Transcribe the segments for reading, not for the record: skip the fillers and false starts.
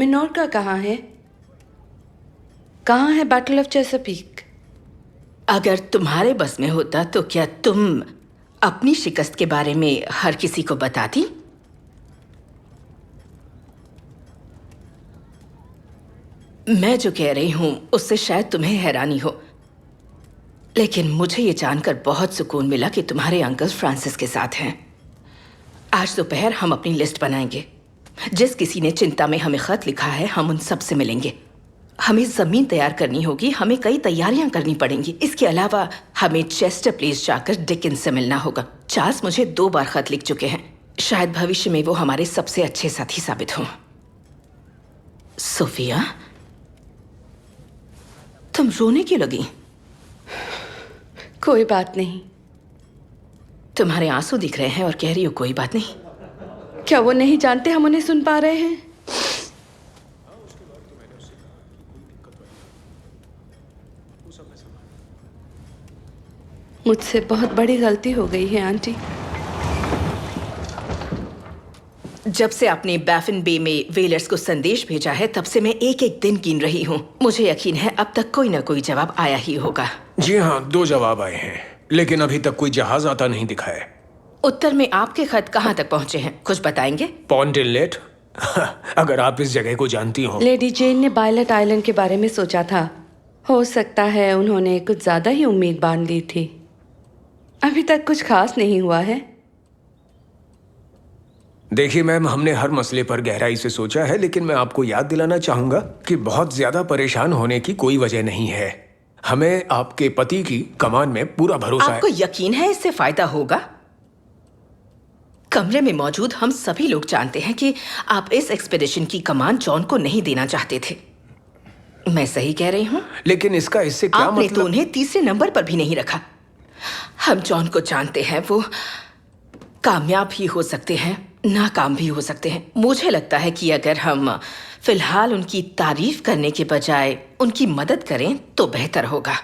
Menorca कहाँ है? कहाँ है बैटल ऑफ चेसापीक? अगर तुम्हारे बस में होता तो क्या तुम अपनी शिकस्त के बारे में हर किसी को बताती? मैं जो कह रही हूं उससे शायद तुम्हें हैरानी हो, लेकिन मुझे ये जानकर बहुत सुकून मिला कि तुम्हारे अंकल फ्रांसिस के साथ हैं। आज दोपहर हम अपनी लिस्ट बनाएंगे। जिस किसी ने चिंता में हमें खत लिखा है, हम उन सब से मिलेंगे। हमें जमीन तैयार करनी होगी, हमें कई तैयारियां करनी पड़ेंगी। इसके अलावा हमें चेस्टर प्लेस जाकर डिकिंस से मिलना होगा। चार्ल्स मुझे 2 बार खत लिख चुके हैं। शायद भविष्य में वो हमारे सबसे अच्छे साथी साबित हों। सोफिया, तुम रोने क्यों लगी? कोई बात नहीं। तुम्हारे आंसू दिख रहे हैं और कह रही हो कोई बात नहीं। क्या वो नहीं जानते हम उन्हें सुन पा रहे हैं? मुझसे बहुत बड़ी गलती हो गई है आंटी। जब से आपने बैफिन बे में वेलर्स को संदेश भेजा है, तब से मैं एक एक दिन गिन रही हूँ। मुझे यकीन है अब तक कोई ना कोई जवाब आया ही होगा। जी हाँ, 2 जवाब आए हैं, लेकिन अभी तक कोई जहाज आता नहीं दिखा है। उत्तर में आपके खत कहाँ तक पहुँचे हैं, कुछ बताएंगे? Point inlet. अगर आप इस जगह को जानती हो। लेडी जेन ने बायलेट आइलैंड के बारे में सोचा था। हो सकता है उन्होंने कुछ ज्यादा ही उम्मीद बांध ली थी। अभी तक कुछ खास नहीं हुआ है। देखिए मैम, हमने हर मसले पर गहराई से सोचा है, लेकिन मैं आपको याद दिलाना चाहूंगा कि बहुत ज्यादा परेशान होने की कोई वजह नहीं है। हमें आपके पति की कमान में पूरा भरोसा है। आपको यकीन है इससे फायदा होगा? कमरे में मौजूद हम सभी लोग जानते हैं कि आप इस एक्सपेडिशन की कमान जॉन को नहीं देना चाहते थे। मैं सही कह रही हूँ? लेकिन इसका इससे क्या आपने मतलब? तो उन्हें तीसरे नंबर पर भी नहीं रखा। हम जॉन को जानते हैं, वो कामयाब ही हो सकते हैं, नाकाम भी हो सकते हैं। मुझे लगता है कि अगर हम फिलहाल उनकी तारीफ करने के बजाय उनकी मदद करें तो बेहतर होगा।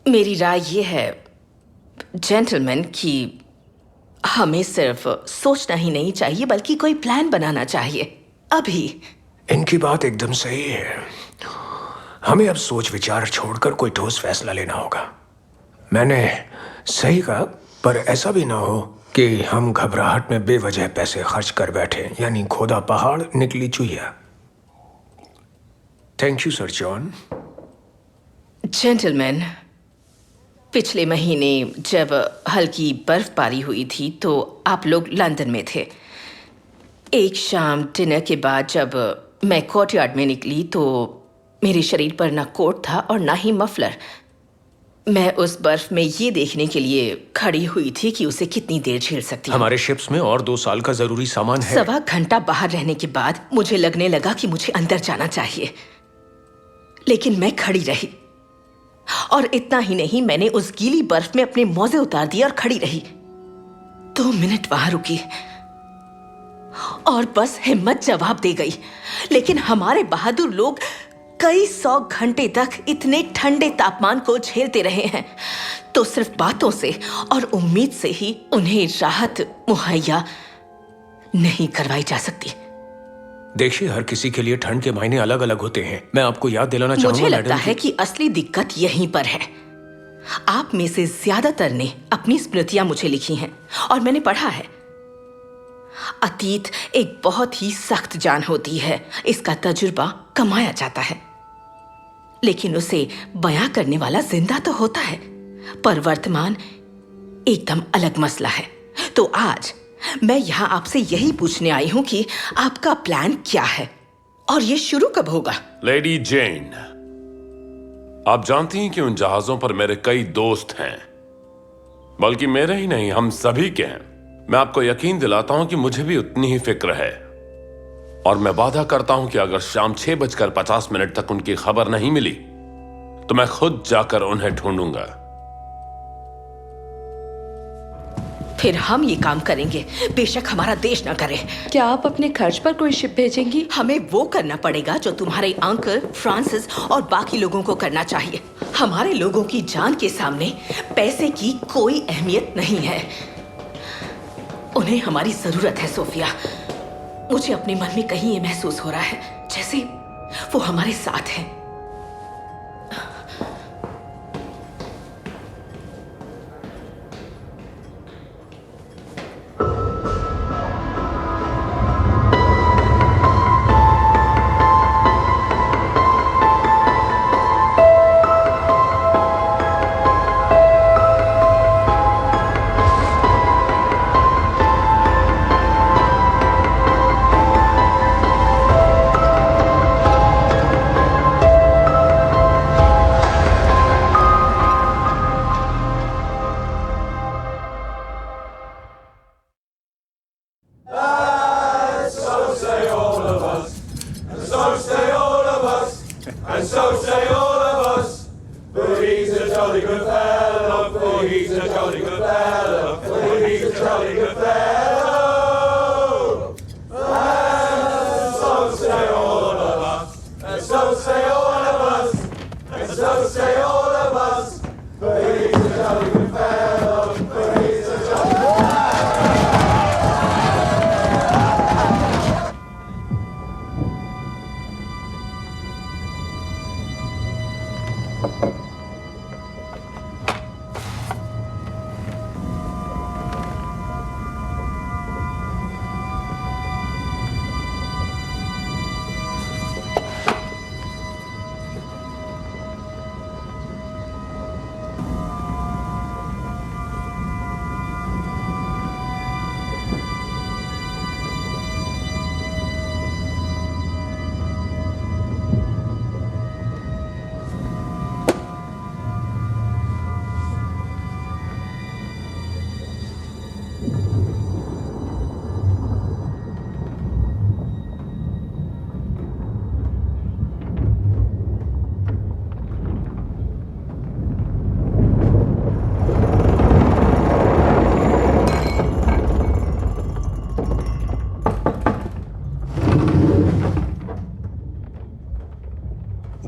मेरी राय यह है जेंटलमैन कि हमें सिर्फ सोचना ही नहीं चाहिए, बल्कि कोई प्लान बनाना चाहिए अभी। इनकी बात एकदम सही है। हमें अब सोच विचार छोड़कर कोई ठोस फैसला लेना होगा। मैंने सही कहा, पर ऐसा भी ना हो कि हम घबराहट में बेवजह पैसे खर्च कर बैठे, यानी खोदा पहाड़ निकली चुहिया। Thank you sir John. Gentleman, पिछले महीने जब हल्की बर्फबारी हुई थी तो आप लोग लंदन में थे। एक शाम डिनर के बाद जब मैं कोर्टयार्ड में निकली तो मेरे शरीर पर ना कोट था और ना ही मफलर। मैं उस बर्फ में ये देखने के लिए खड़ी हुई थी कि उसे कितनी देर झेल सकती है। हमारे शिप्स में और 2 साल का जरूरी सामान है। 1.25 घंटा बाहर रहने के बाद मुझे लगने लगा कि मुझे अंदर जाना चाहिए, लेकिन मैं खड़ी रही। और इतना ही नहीं, मैंने उस गीली बर्फ में अपने मोजे उतार दिए और खड़ी रही। 2 मिनट वहां रुकी और बस हिम्मत जवाब दे गई। लेकिन हमारे बहादुर लोग कई 100 घंटे तक इतने ठंडे तापमान को झेलते रहे हैं, तो सिर्फ बातों से और उम्मीद से ही उन्हें राहत मुहैया नहीं करवाई जा सकती। देखिए, हर किसी के लिए ठंड के मायने अलग अलग होते हैं। मैं आपको याद दिलाना चाहूंगा मुझे लगता है कि असली दिक्कत यहीं पर है। आप में से ज्यादातर ने अपनी स्मृतियां मुझे लिखी हैं और मैंने पढ़ा है। अतीत एक बहुत ही सख्त जान होती है, इसका तजुर्बा कमाया जाता है, लेकिन उसे बयां करने वाला जिंदा तो होता है। पर वर्तमान एकदम अलग मसला है। तो आज मैं यहां आपसे यही पूछने आई हूं कि आपका प्लान क्या है और ये शुरू कब होगा? लेडी जेन, आप जानती हैं कि उन जहाजों पर मेरे कई दोस्त हैं, बल्कि मेरे ही नहीं, हम सभी के हैं। मैं आपको यकीन दिलाता हूं कि मुझे भी उतनी ही फिक्र है, और मैं वादा करता हूं कि अगर शाम 6:50 तक उनकी खबर नहीं मिली तो मैं खुद जाकर उन्हें ढूंढूंगा। फिर हम ये काम करेंगे, बेशक हमारा देश ना करे। क्या आप अपने खर्च पर कोई शिप भेजेंगी? हमें वो करना पड़ेगा जो तुम्हारे अंकल फ्रांसिस और बाकी लोगों को करना चाहिए। हमारे लोगों की जान के सामने पैसे की कोई अहमियत नहीं है। उन्हें हमारी जरूरत है सोफिया। मुझे अपने मन में कहीं ये महसूस हो रहा है जैसे वो हमारे साथ है।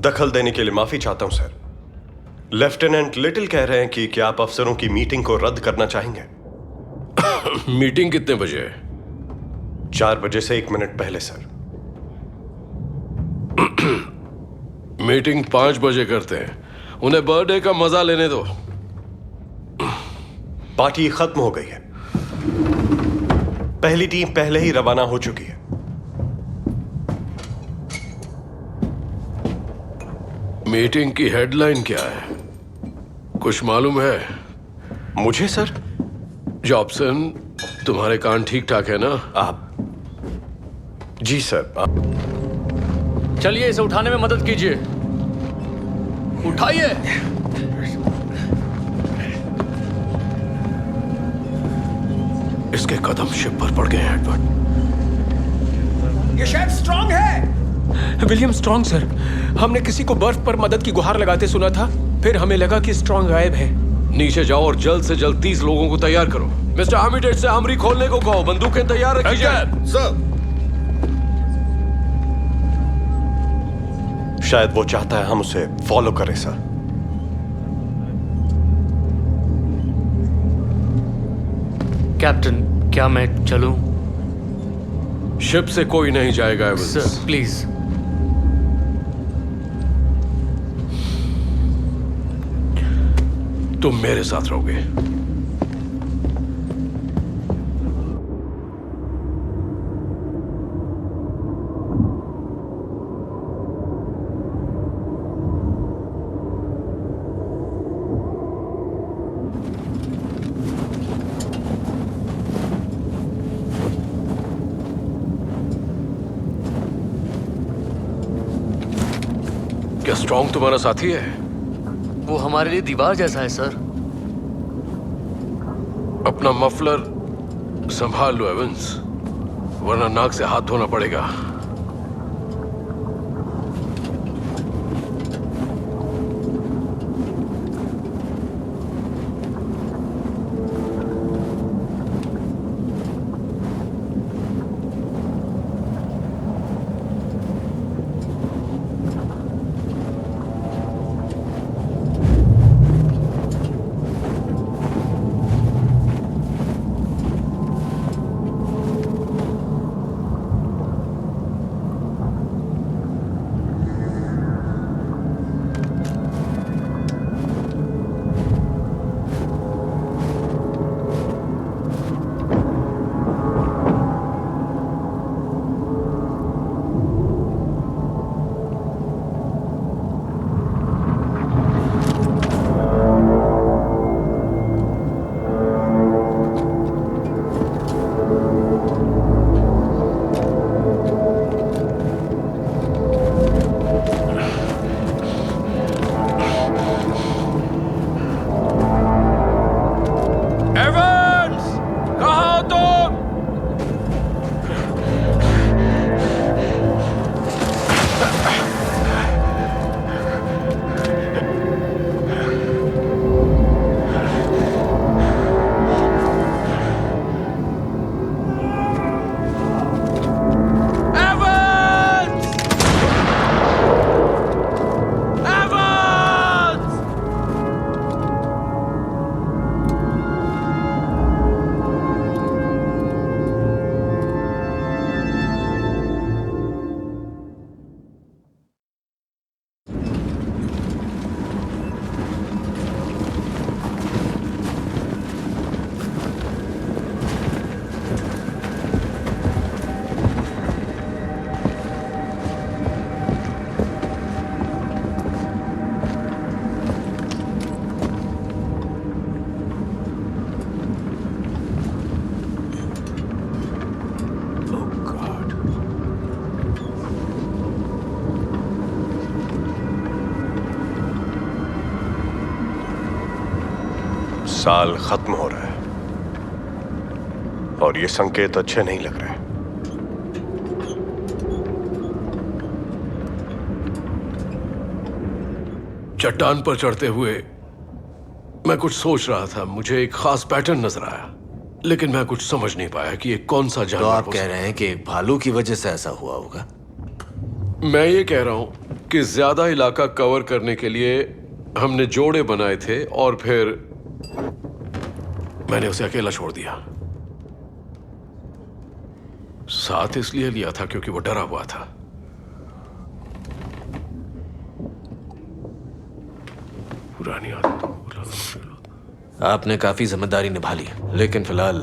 दखल देने के लिए माफी चाहता हूं सर। लेफ्टिनेंट लिटिल कह रहे हैं कि क्या आप अफसरों की मीटिंग को रद्द करना चाहेंगे? मीटिंग कितने बजे है? 4 बजे से 1 मिनट पहले सर। मीटिंग 5 बजे करते हैं। उन्हें बर्थडे का मजा लेने दो। पार्टी खत्म हो गई है। पहली टीम पहले ही रवाना हो चुकी है। मीटिंग की हेडलाइन क्या है? कुछ मालूम है? मुझे सर? जॉब्सन, तुम्हारे कान ठीक ठाक है ना? आप? जी सर। चलिए इसे उठाने में मदद कीजिए। उठाइए। इसके कदम शिप पर पड़ गए हैं एडवर्ड। ये शायद स्ट्रॉन्ग है। William strong sir. हमने किसी को बर्फ पर मदद की गुहार लगाते सुना था, फिर हमें लगा कि स्ट्रॉन्ग गायब है। नीचे जाओ और जल्द से जल्द 30 लोगों को तैयार करो। मिस्टर आर्मिटेज से आमरी खोलने को कहो। बंदूकें तैयार रखी जाए। सर। शायद वो चाहता है हम उसे फॉलो करें सर। कैप्टन, क्या मैं चलूं? शिप से कोई नहीं जाएगा एवंस। Sir please. तुम मेरे साथ रहोगे। क्या स्ट्रॉन्ग तुम्हारा साथी है? वो हमारे लिए दीवार जैसा है सर। अपना मफलर संभाल लो एवंस, वरना नाक से हाथ धोना पड़ेगा। साल खत्म हो रहा है और ये संकेत अच्छे नहीं लग रहे। चट्टान पर चढ़ते हुए मैं कुछ सोच रहा था। मुझे एक खास पैटर्न नजर आया, लेकिन मैं कुछ समझ नहीं पाया कि ये कौन सा जानवर तो आप हो कह रहे हैं कि एक भालू की वजह से ऐसा हुआ होगा? मैं ये कह रहा हूं कि ज्यादा इलाका कवर करने के लिए हमने जोड़े बनाए थे और फिर मैंने उसे अकेला छोड़ दिया। साथ इसलिए लिया था क्योंकि वो डरा हुआ था। पुरानी आदत। आपने काफी जिम्मेदारी निभा ली, लेकिन फिलहाल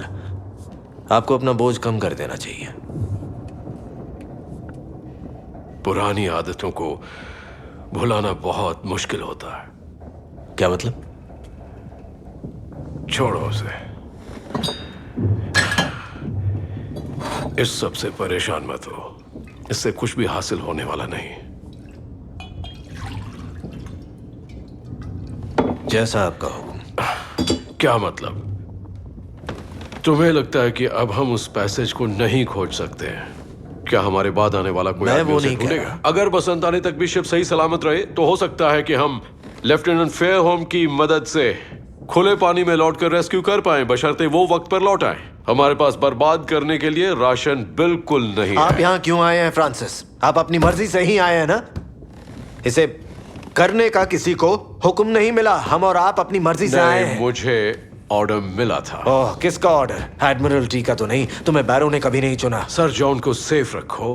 आपको अपना बोझ कम कर देना चाहिए। पुरानी आदतों को भुलाना बहुत मुश्किल होता है। क्या मतलब? छोड़ो उसे। इस सब से परेशान मत हो, इससे कुछ भी हासिल होने वाला नहीं। जैसा आपका हुक्म। क्या मतलब? तुम्हें लगता है कि अब हम उस पैसेज को नहीं खोज सकते हैं? क्या हमारे बाद आने वाला कोई मैं आदमी वो उसे नहीं कह ढूंढेगा? रहा। अगर बसंत आने तक भी शिप सही सलामत रहे तो हो सकता है कि हम लेफ्टिनेंट फेयरहोम की मदद से खुले पानी में लौटकर रेस्क्यू कर पाए, बशर्ते वो वक्त पर लौट आए। हमारे पास बर्बाद करने के लिए राशन बिल्कुल नहीं आप है। यहाँ क्यों आए हैं फ्रांसिस? आप अपनी मर्जी से ही आए हैं ना? इसे करने का किसी को हुक्म नहीं मिला। हम और आप अपनी मर्जी से आए नहीं, हैं। मुझे ऑर्डर मिला था। ओह, किसका ऑर्डर? एडमिरल्टी का तो नहीं? तुम्हें बैरो ने कभी नहीं चुना। सर जॉन को सेफ रखो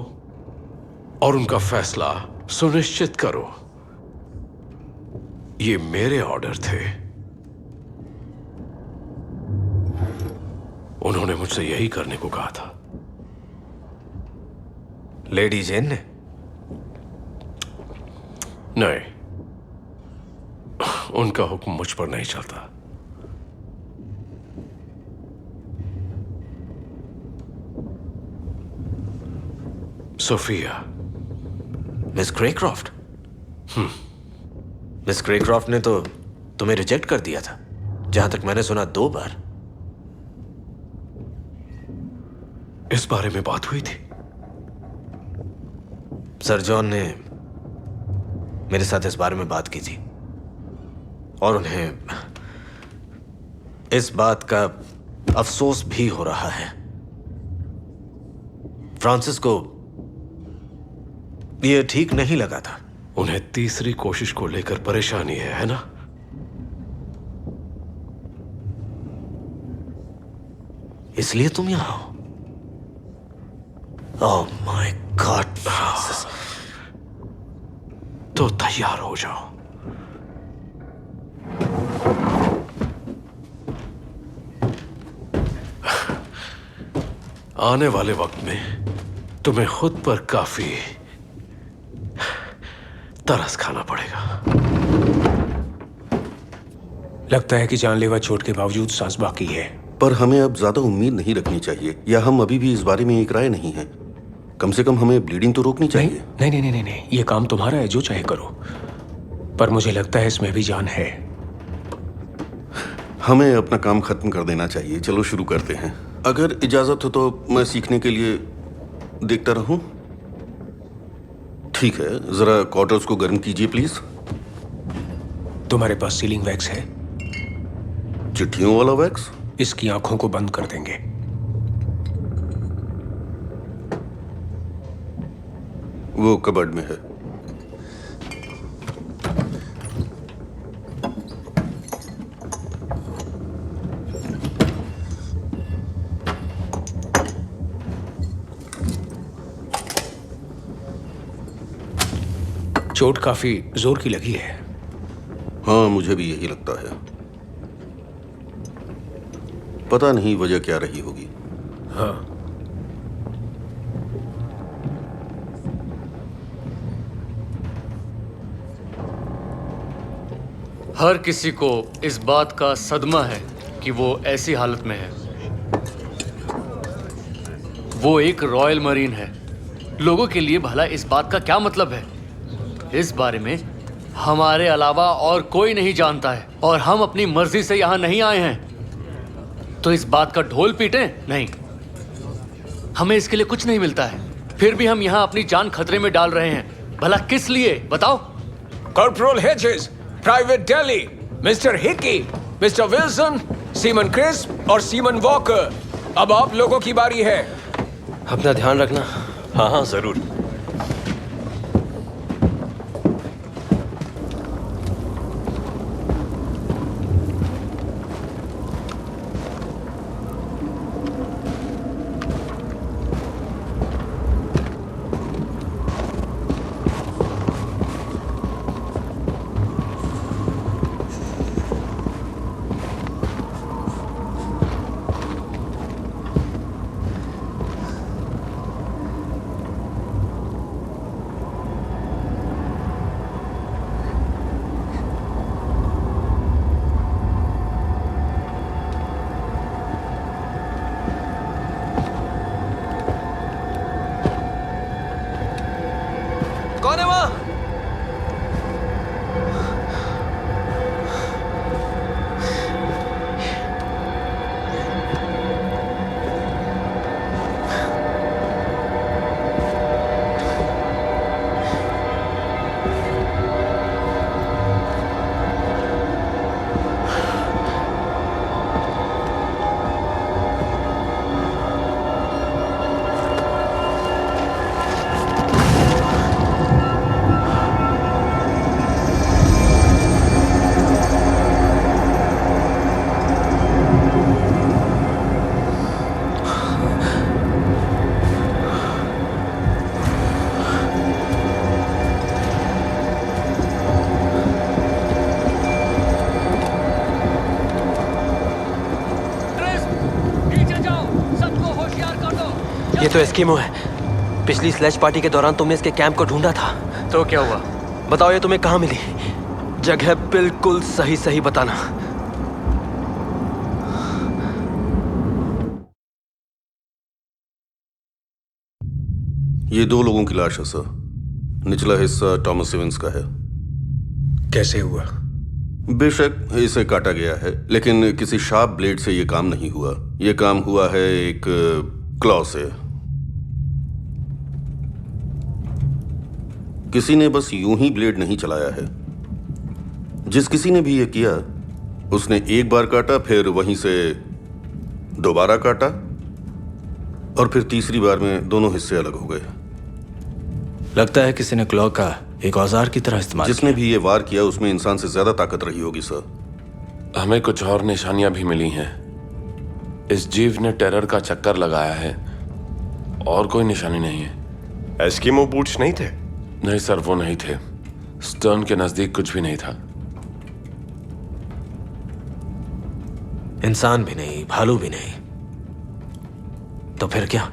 और उनका फैसला सुनिश्चित करो। ये मेरे ऑर्डर थे। उन्होंने मुझसे यही करने को कहा था। लेडी जेन ने? नहीं, उनका हुक्म मुझ पर नहीं चलता। सोफिया। मिस क्रेक्रॉफ्ट? मिस क्रेक्रॉफ्ट ने तो तुम्हें रिजेक्ट कर दिया था, जहां तक मैंने सुना 2 बार। इस बारे में बात हुई थी? सर जॉन ने मेरे साथ इस बारे में बात की थी और उन्हें इस बात का अफसोस भी हो रहा है। फ्रांसिस को यह ठीक नहीं लगा था। उन्हें तीसरी कोशिश को लेकर परेशानी है ना? इसलिए तुम यहां हो? Oh my God Francis. तो तैयार हो जाओ। आने वाले वक्त में तुम्हें खुद पर काफी तरस खाना पड़ेगा। लगता है कि जानलेवा चोट के बावजूद सांस बाकी है। पर हमें अब ज्यादा उम्मीद नहीं रखनी चाहिए, या हम अभी भी इस बारे में एक राय नहीं है। कम से कम हमें ब्लीडिंग तो रोकनी नहीं चाहिए। नहीं नहीं नहीं नहीं, ये काम तुम्हारा है, जो चाहे करो। पर मुझे लगता है इसमें भी जान है। हमें अपना काम खत्म कर देना चाहिए। चलो शुरू करते हैं। अगर इजाजत हो तो मैं सीखने के लिए देखता रहूं। ठीक है, जरा क्वार्टर्स को गर्म कीजिए प्लीज। तुम्हारे पास सीलिंग वैक्स है? चिट्ठियों वाला वैक्स? इसकी आंखों को बंद कर देंगे। वो कबर्ड में है। चोट काफी जोर की लगी है। हाँ, मुझे भी यही लगता है। पता नहीं वजह क्या रही होगी। हाँ, हर किसी को इस बात का सदमा है कि वो ऐसी हालत में है। वो एक रॉयल मरीन है। लोगों के लिए भला इस बात का क्या मतलब है? इस बारे में हमारे अलावा और कोई नहीं जानता है और हम अपनी मर्जी से यहाँ नहीं आए हैं। तो इस बात का ढोल पीटें? नहीं, हमें इसके लिए कुछ नहीं मिलता है, फिर भी हम यहाँ अपनी जान खतरे में डाल रहे हैं। भला किस लिए बताओ? Corporal Hedges, private Daly, mister Hickey, mister Wilson, seaman Crisp और सीमन वॉकर, अब आप लोगों की बारी है। अपना ध्यान रखना। हाँ हाँ जरूर। कौन है वहां? ये तो एस्किमो है। पिछली स्लेज पार्टी के दौरान तुमने इसके कैंप को ढूंढा था। तो क्या हुआ? बताओ ये तुम्हें कहाँ मिली? जगह बिल्कुल सही सही बताना। ये 2 लोगों की लाश है सर। निचला हिस्सा टॉमस इवेंस का है। कैसे हुआ? बेशक इसे काटा गया है, लेकिन किसी शार्प ब्लेड से ये काम नहीं हुआ। ये काम हुआ है एक क्लॉ से। किसी ने बस यूं ही ब्लेड नहीं चलाया है। जिस किसी ने भी ये किया उसने एक बार काटा, फिर वहीं से दोबारा काटा और फिर तीसरी बार में दोनों हिस्से अलग हो गए। लगता है किसी ने क्लॉ का एक औजार की तरह इस्तेमाल जिसने भी ये वार किया उसमें इंसान से ज्यादा ताकत रही होगी सर। हमें कुछ और निशानियां भी मिली हैं। इस जीव ने टेरर का चक्कर लगाया है और कोई निशानी नहीं है। एस्किमो बूट्स नहीं थे? नहीं सर, वो नहीं थे। स्टर्न के नजदीक कुछ भी नहीं था। इंसान भी नहीं, भालू भी नहीं, तो फिर क्या?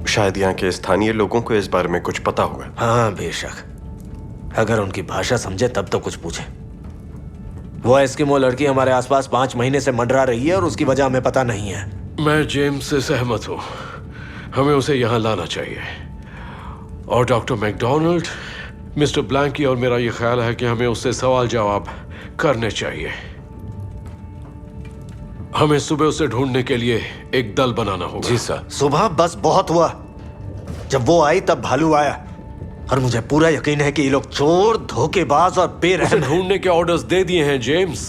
शायद यहाँ के स्थानीय लोगों को इस बारे में कुछ पता होगा। हाँ बेशक, अगर उनकी भाषा समझे तब तो कुछ पूछे। वो एस्किमो लड़की हमारे आसपास 5 महीने से मंडरा रही है और उसकी वजह हमें पता नहीं है। मैं जेम्स से सहमत हूं। हमें उसे यहां लाना चाहिए। और डॉक्टर मैकडोनाल्ड, मिस्टर ब्लैंकी और मेरा यह ख्याल है कि हमें उससे सवाल जवाब करने चाहिए। हमें सुबह उसे ढूंढने के लिए एक दल बनाना होगा। जी सर। सुबह बस बहुत हुआ। जब वो आई तब भालू आया और मुझे पूरा यकीन है कि ये लोग चोर, धोखेबाज और बेरहम उसे ढूंढने के ऑर्डर्स दे दिए हैं जेम्स।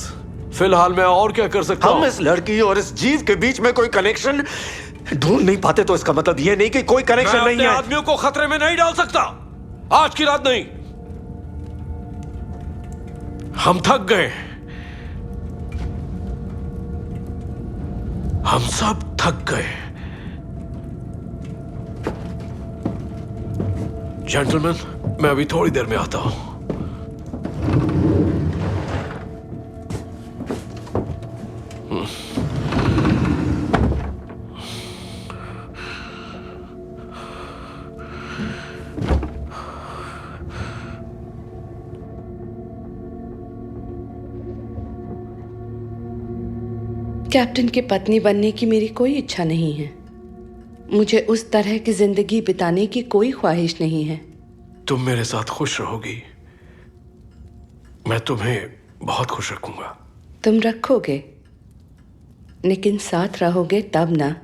फिलहाल मैं और क्या कर सकता हूं? हम इस लड़की और इस जीव के बीच में कोई कनेक्शन ढूंढ नहीं पाते तो इसका मतलब ये नहीं कि कोई कनेक्शन मैं नहीं अपने है। आदमियों को खतरे में नहीं डाल सकता। आज की रात नहीं। हम थक गए। हम सब थक गए। जेंटलमैन, मैं अभी थोड़ी देर में आता हूं। कैप्टन की पत्नी बनने की मेरी कोई इच्छा नहीं है, मुझे उस तरह की जिंदगी बिताने की कोई ख्वाहिश नहीं है। तुम मेरे साथ खुश रहोगी, मैं तुम्हें बहुत खुश रखूंगा। तुम रखोगे, लेकिन साथ रहोगे तब ना।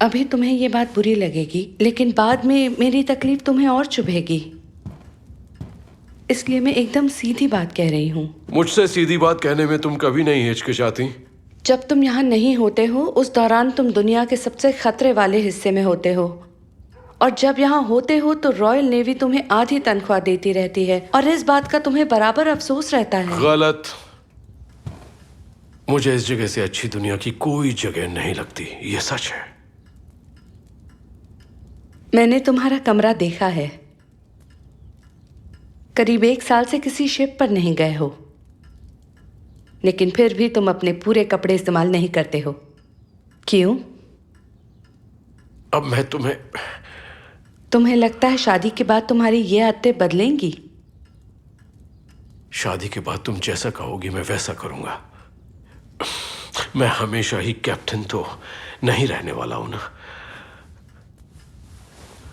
अभी तुम्हें ये बात बुरी लगेगी, लेकिन बाद में मेरी तकलीफ तुम्हें और चुभेगी। इसलिए मैं एकदम सीधी बात कह रही हूँ। मुझसे सीधी बात कहने में तुम कभी नहीं हिचकिचाती। जब तुम यहाँ नहीं होते हो उस दौरान तुम दुनिया के सबसे खतरे वाले हिस्से में होते हो, और जब यहाँ होते हो तो रॉयल नेवी तुम्हें आधी तनख्वाह देती रहती है और इस बात का तुम्हें बराबर अफसोस रहता है। गलत। मुझे इस जगह से अच्छी दुनिया की कोई जगह नहीं लगती, ये सच है। मैंने तुम्हारा कमरा देखा है। करीब 1 साल से किसी शिप पर नहीं गए हो, लेकिन फिर भी तुम अपने पूरे कपड़े इस्तेमाल नहीं करते हो। क्यों? अब मैं तुम्हें लगता है शादी के बाद तुम्हारी ये आदतें बदलेंगी? शादी के बाद तुम जैसा कहोगी मैं वैसा करूंगा। मैं हमेशा ही कैप्टन तो नहीं रहने वाला हूं ना।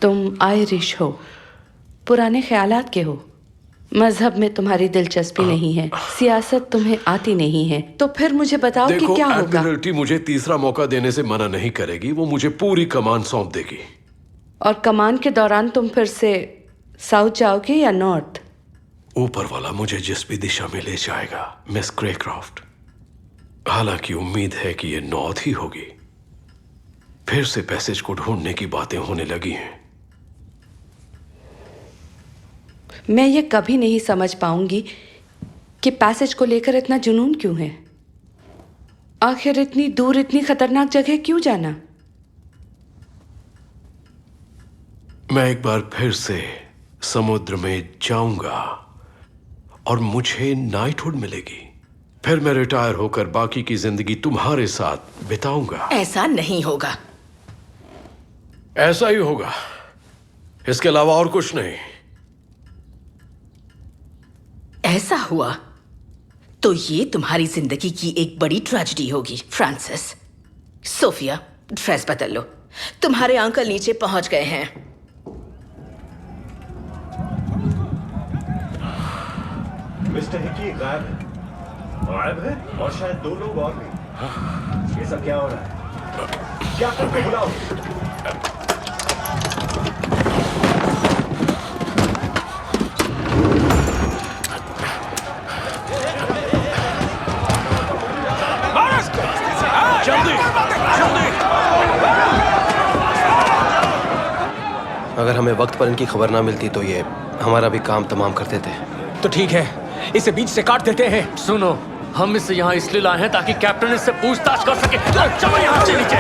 तुम आयरिश हो, पुराने ख्यालात के हो, मजहब में तुम्हारी दिलचस्पी नहीं है, सियासत तुम्हें आती नहीं है, तो फिर मुझे बताओ कि क्या होगा? एडमिरल्टी मुझे तीसरा मौका देने से मना नहीं करेगी, वो मुझे पूरी कमान सौंप देगी। और कमान के दौरान तुम फिर से साउथ जाओगे या नॉर्थ? ऊपर वाला मुझे जिस भी दिशा में ले जाएगा, मिस क्रेक्राफ्ट। हालांकि उम्मीद है कि ये नॉर्थ ही होगी। फिर से पैसेज को ढूंढने की बातें होने लगी हैं। मैं ये कभी नहीं समझ पाऊंगी कि पैसेज को लेकर इतना जुनून क्यों है। आखिर इतनी दूर इतनी खतरनाक जगह क्यों जाना? मैं एक बार फिर से समुद्र में जाऊंगा और मुझे नाइटहुड मिलेगी। फिर मैं रिटायर होकर बाकी की जिंदगी तुम्हारे साथ बिताऊंगा। ऐसा नहीं होगा। ऐसा ही होगा, इसके अलावा और कुछ नहीं। ऐसा हुआ तो ये तुम्हारी जिंदगी की एक बड़ी ट्रेजेडी होगी। फ्रांसिस, सोफिया, ड्रेस बदल लो, तुम्हारे अंकल नीचे पहुंच गए हैं। मिस्टर हिकी गायब है और शायद 2 लोग और भी। ये सब क्या हो रहा है? क्या करके बुलाओ? जल्दी जल्दी। अगर हमें वक्त पर इनकी खबर ना मिलती तो ये हमारा भी काम तमाम कर देते। तो ठीक है, इसे बीच से काट देते हैं। सुनो, हम इसे यहाँ इसलिए लाए हैं ताकि कैप्टन इससे पूछताछ कर सके। चलो यहाँ से नीचे।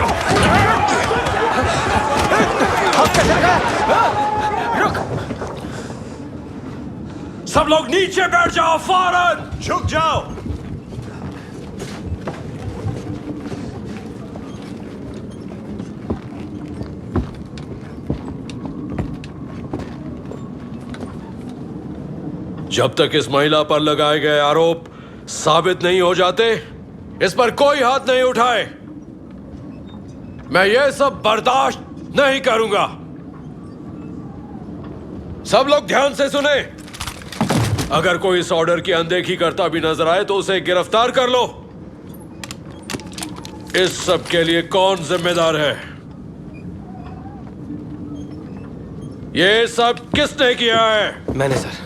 रुक, सब लोग नीचे बैठ जाओ, फौरन झुक जाओ। जब तक इस महिला पर लगाए गए आरोप साबित नहीं हो जाते, इस पर कोई हाथ नहीं उठाए। मैं ये सब बर्दाश्त नहीं करूंगा। सब लोग ध्यान से सुने। अगर कोई इस ऑर्डर की अनदेखी करता भी नजर आए तो उसे गिरफ्तार कर लो। इस सब के लिए कौन जिम्मेदार है? ये सब किसने किया है? मैंने सर।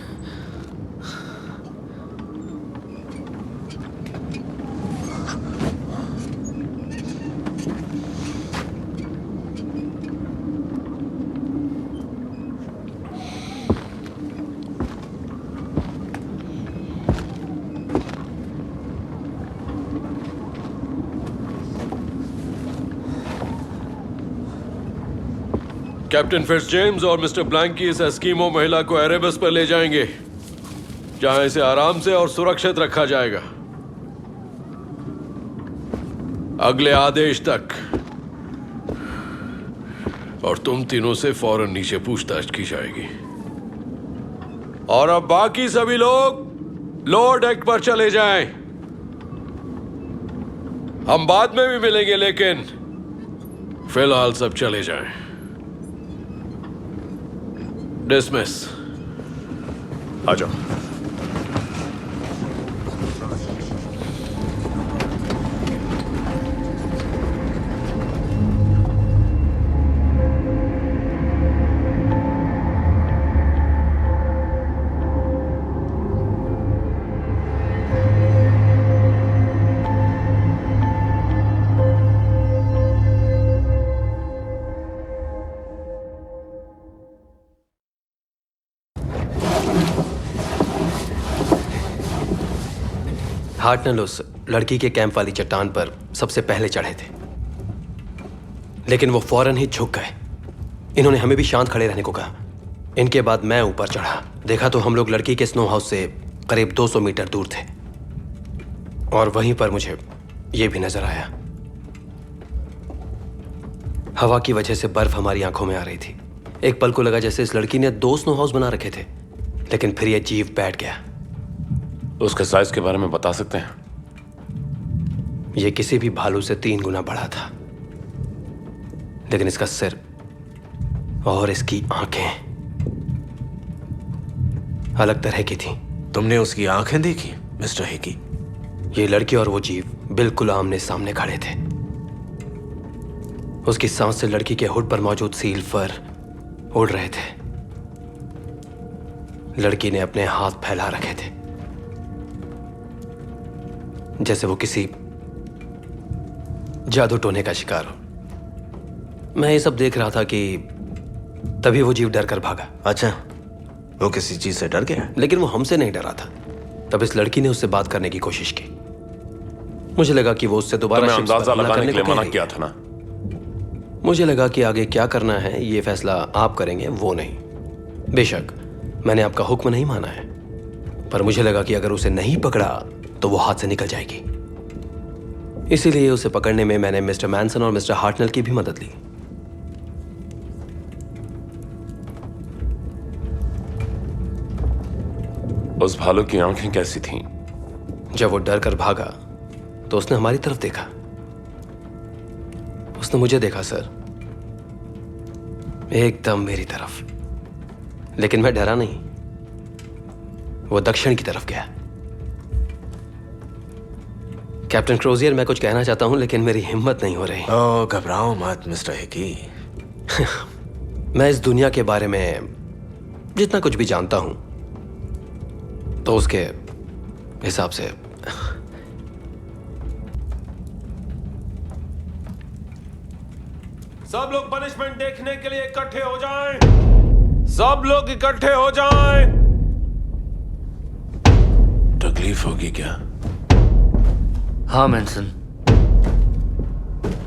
कैप्टन फिट्जजेम्स और मिस्टर ब्लैंकी इस एस्कीमो महिला को एरेबस पर ले जाएंगे, जहां इसे आराम से और सुरक्षित रखा जाएगा अगले आदेश तक। और तुम तीनों से फौरन नीचे पूछताछ की जाएगी। और अब बाकी सभी लोग लोअर डेक पर चले जाएं। हम बाद में भी मिलेंगे, लेकिन फिलहाल सब चले जाएं। डिसमिस। आ जाओ। हार्टनल उस लड़की के कैंप वाली चट्टान पर सबसे पहले चढ़े थे, लेकिन वो फौरन ही झुक गए। इन्होंने हमें भी शांत खड़े रहने को कहा। इनके बाद मैं ऊपर चढ़ा। देखा तो हम लोग लड़की के स्नो हाउस से करीब 200 मीटर दूर थे, और वहीं पर मुझे यह भी नजर आया। हवा की वजह से बर्फ हमारी आंखों में आ रही थी। एक पल को लगा जैसे इस लड़की ने 2 स्नो हाउस बना रखे थे, लेकिन फिर यह जीव बैठ गया। उसके साइज के बारे में बता सकते हैं? यह किसी भी भालू से 3 गुना बड़ा था, लेकिन इसका सिर और इसकी आंखें अलग तरह की थी। तुमने उसकी आंखें देखी मिस्टर हिकी? ये लड़की और वो जीव बिल्कुल आमने सामने खड़े थे। उसकी सांस से लड़की के हुड पर मौजूद सील फर उड़ रहे थे। लड़की ने अपने हाथ फैला रखे थे, जैसे वो किसी जादू टोने का शिकार हो। मैं ये सब देख रहा था कि तभी वो जीव डर कर भागा। अच्छा, वो किसी चीज से डर गया? लेकिन वो हमसे नहीं डरा था। तब इस लड़की ने उससे बात करने की कोशिश की। मुझे लगा कि वो उससे दोबारा तुम्हें अंदाजा लगाने के लिए मना कह किया रही था ना? मुझे लगा कि आगे क्या करना है ये फैसला आप करेंगे, वो नहीं। बेशक मैंने आपका हुक्म नहीं माना है, पर मुझे लगा कि अगर उसे नहीं पकड़ा तो वो हाथ से निकल जाएगी। इसीलिए उसे पकड़ने में मैंने मिस्टर मैनसन और मिस्टर हार्टनल की भी मदद ली। उस भालू की आंखें कैसी थीं? जब वो डर कर भागा तो उसने हमारी तरफ देखा। उसने मुझे देखा सर, एकदम मेरी तरफ। लेकिन मैं डरा नहीं। वो दक्षिण की तरफ गया। कैप्टन क्रोजियर, मैं कुछ कहना चाहता हूं लेकिन मेरी हिम्मत नहीं हो रही। ओह, घबराओ मत मिस्टर हिकी। मैं इस दुनिया के बारे में जितना कुछ भी जानता हूं तो उसके हिसाब से सब लोग पनिशमेंट देखने के लिए इकट्ठे हो जाएं। सब लोग इकट्ठे हो जाएं। तकलीफ होगी क्या? हाँ मैनसन,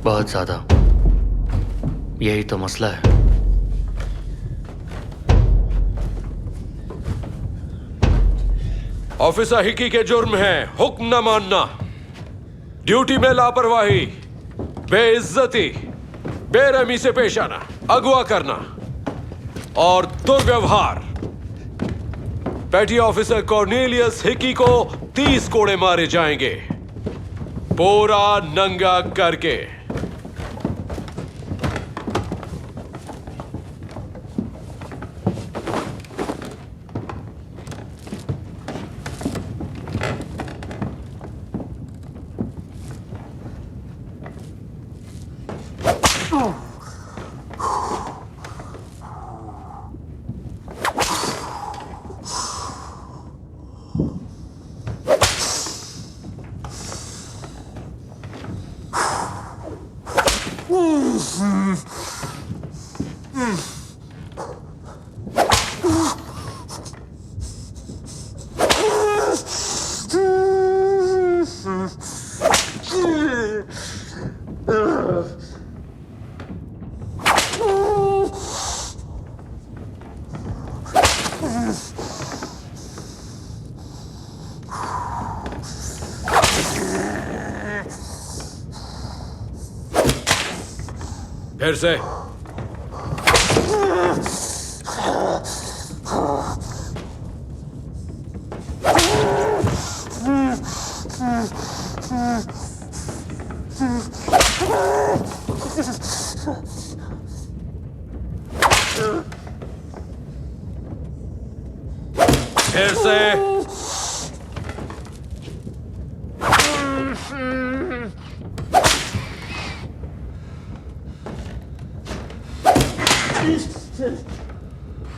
बहुत ज्यादा। यही तो मसला है। ऑफिसर हिकी के जुर्म है हुक्म न मानना, ड्यूटी में लापरवाही, बेइज्जती, बेरहमी से पेश आना, अगवा करना और दुर्व्यवहार। पेटी ऑफिसर कॉर्नेलियस हिकी को 30 कोड़े मारे जाएंगे, पूरा नंगा करके। फिर से फिर से।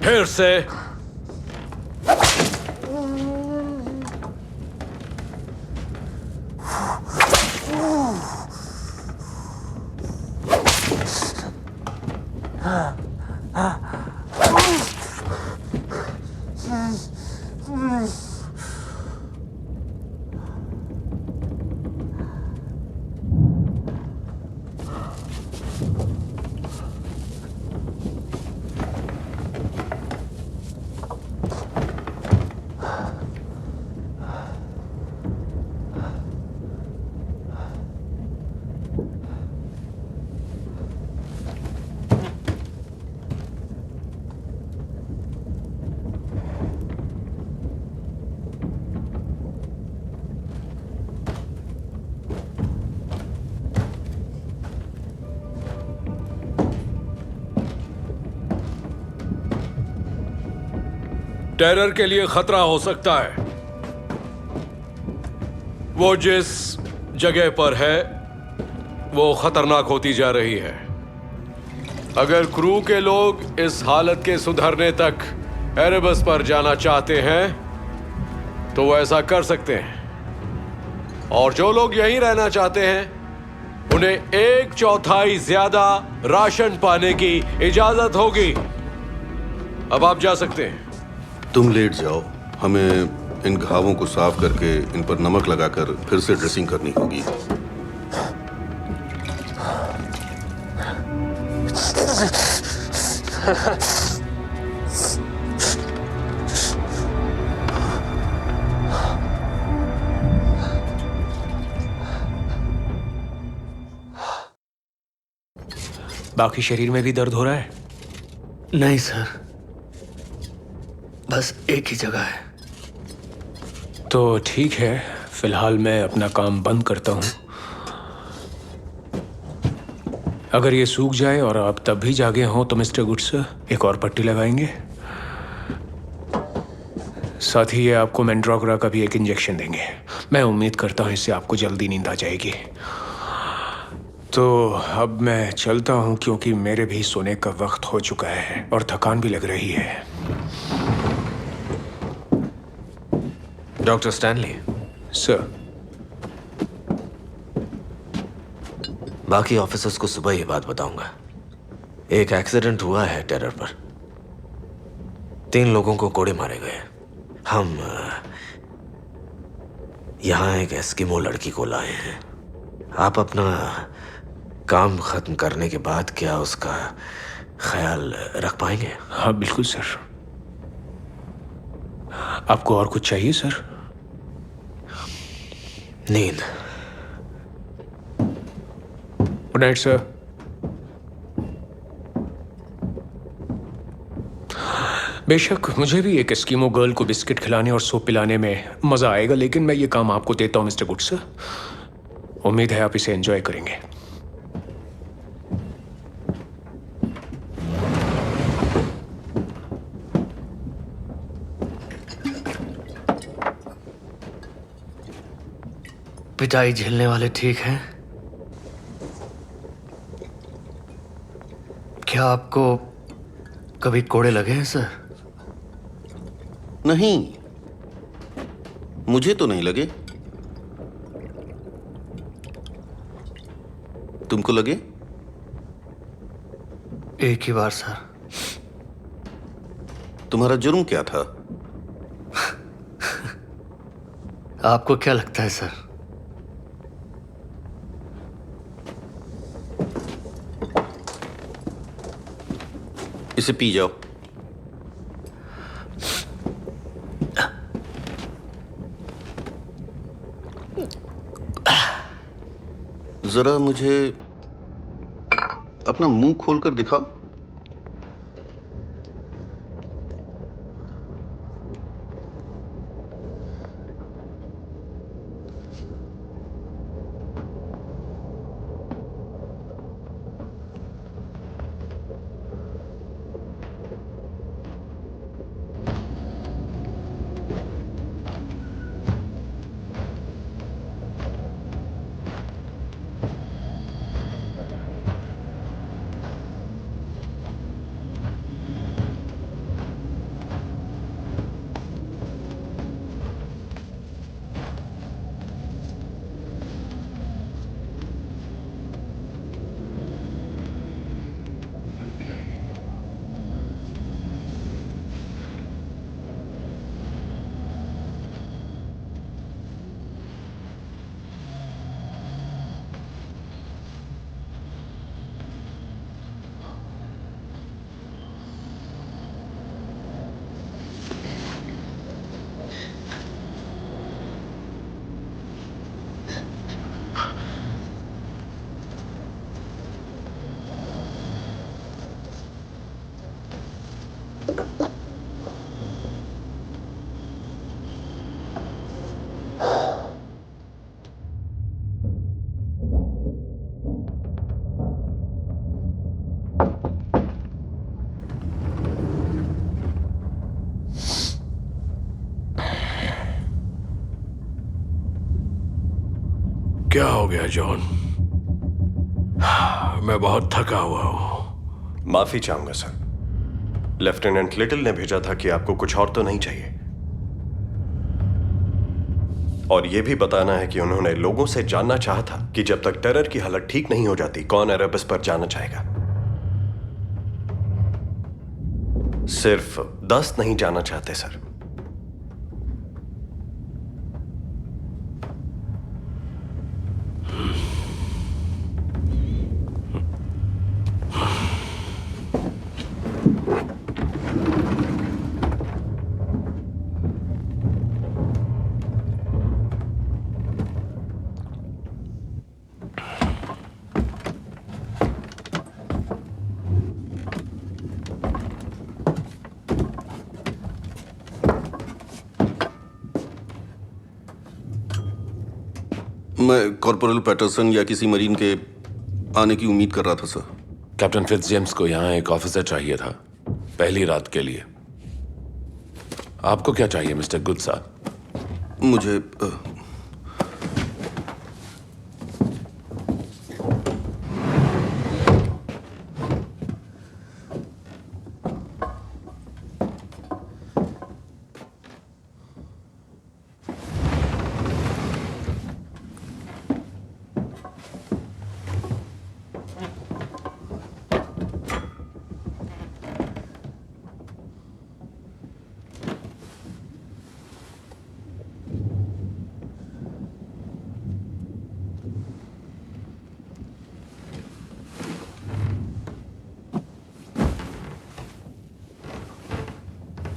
फिर से। टेरर के लिए खतरा हो सकता है। वो जिस जगह पर है वो खतरनाक होती जा रही है। अगर क्रू के लोग इस हालत के सुधरने तक एरेबस पर जाना चाहते हैं तो वो ऐसा कर सकते हैं, और जो लोग यहीं रहना चाहते हैं उन्हें 1/4 ज्यादा राशन पाने की इजाजत होगी। अब आप जा सकते हैं। तुम लेट जाओ, हमें इन घावों को साफ करके इन पर नमक लगाकर फिर से ड्रेसिंग करनी होगी। बाकी शरीर में भी दर्द हो रहा है? नहीं सर, बस एक ही जगह है। तो ठीक है, फिलहाल मैं अपना काम बंद करता हूं। अगर ये सूख जाए और आप तब भी जागे हों तो मिस्टर गुड्स एक और पट्टी लगाएंगे। साथ ही ये आपको मैंड्रागोरा का भी एक इंजेक्शन देंगे। मैं उम्मीद करता हूं इससे आपको जल्दी नींद आ जाएगी। तो अब मैं चलता हूं क्योंकि मेरे भी सोने का वक्त हो चुका है और थकान भी लग रही है। Doctor Stanley. सर। बाकी ऑफिसर्स को सुबह ये बात बताऊंगा। एक एक्सीडेंट हुआ है टेरर पर। 3 लोगों को कोड़े मारे गए। हम यहां एक एस्किमो लड़की को लाए हैं। आप अपना काम खत्म करने के बाद क्या उसका ख्याल रख पाएंगे? हाँ बिल्कुल सर। आपको और कुछ चाहिए सर? नींद। Good night sir. बेशक मुझे भी एक एस्किमो गर्ल को बिस्किट खिलाने और सूप पिलाने में मजा आएगा, लेकिन मैं ये काम आपको देता हूं मिस्टर गुड्स। उम्मीद है आप इसे एंजॉय करेंगे। पिटाई झेलने वाले ठीक हैं? क्या आपको कभी कोड़े लगे हैं सर? नहीं, मुझे तो नहीं लगे। तुमको लगे? एक ही बार सर। तुम्हारा जुर्म क्या था? आपको क्या लगता है सर? इसे पी जाओ। जरा मुझे अपना मुंह खोलकर दिखाओ। क्या हो गया जॉन? मैं बहुत थका हुआ हूं। माफी चाहूंगा सर। लेफ्टिनेंट लिटिल ने भेजा था कि आपको कुछ और तो नहीं चाहिए, और यह भी बताना है कि उन्होंने लोगों से जानना चाहा था कि जब तक टेरर की हालत ठीक नहीं हो जाती कौन एरेबस पर जाना चाहेगा। सिर्फ 10 नहीं जाना चाहते सर। मैं कॉर्पोरल पैटरसन या किसी मरीन के आने की उम्मीद कर रहा था सर। कैप्टन फिट्जजेम्स को यहाँ एक ऑफिसर चाहिए था पहली रात के लिए। आपको क्या चाहिए मिस्टर गुड साहब? मुझे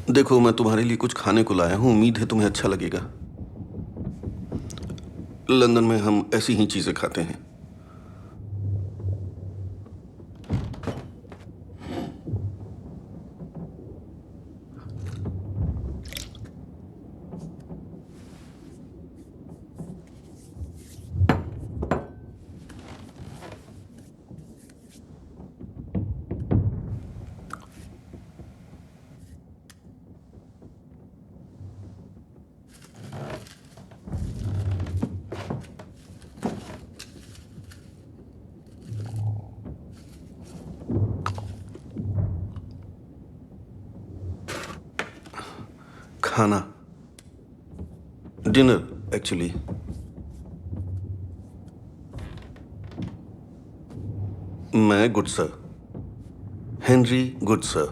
देखो, मैं तुम्हारे लिए कुछ खाने को लाया हूं, उम्मीद है तुम्हें अच्छा लगेगा। लंदन में हम ऐसी ही चीजें खाते हैं। खाना, डिनर एक्चुअली। मैं good sir, Henry good sir.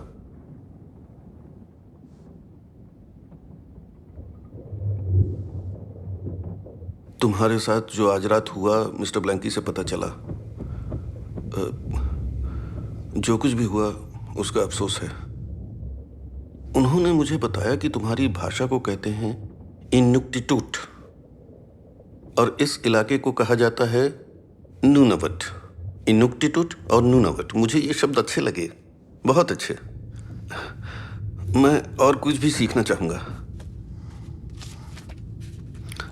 तुम्हारे साथ जो आज रात हुआ मिस्टर ब्लैंकी से पता चला। जो कुछ भी हुआ उसका अफसोस है। उन्होंने मुझे बताया कि तुम्हारी भाषा को कहते हैं इनुक्टिटूट, और इस इलाके को कहा जाता है नूनवट। इनुक्टिटूट और नूनवट, मुझे ये शब्द अच्छे लगे, बहुत अच्छे। मैं और कुछ भी सीखना चाहूंगा।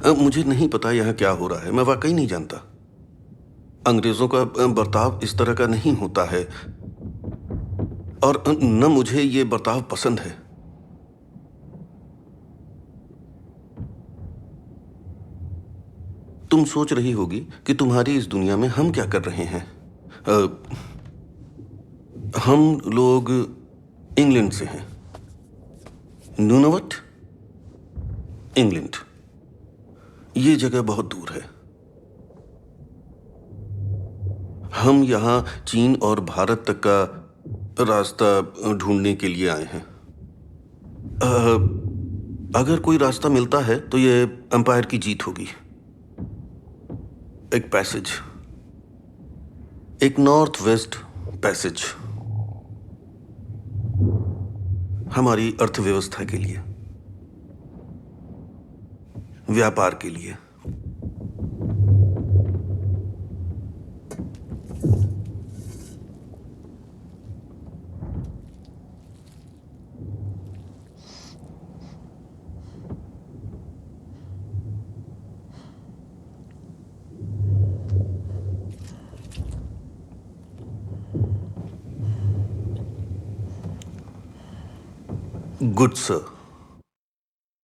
अब मुझे नहीं पता यहाँ क्या हो रहा है, मैं वाकई नहीं जानता। अंग्रेजों का बर्ताव इस तरह का नहीं होता है, और न मुझे ये बर्ताव पसंद है। तुम सोच रही होगी कि तुम्हारी इस दुनिया में हम क्या कर रहे हैं। हम लोग इंग्लैंड से हैं। नूनवट, इंग्लैंड, ये जगह बहुत दूर है। हम यहाँ चीन और भारत तक का रास्ता ढूंढने के लिए आए हैं। अगर कोई रास्ता मिलता है तो ये एम्पायर की जीत होगी। एक पैसेज, एक नॉर्थ वेस्ट पैसेज, हमारी अर्थव्यवस्था के लिए, व्यापार के लिए। Good sir.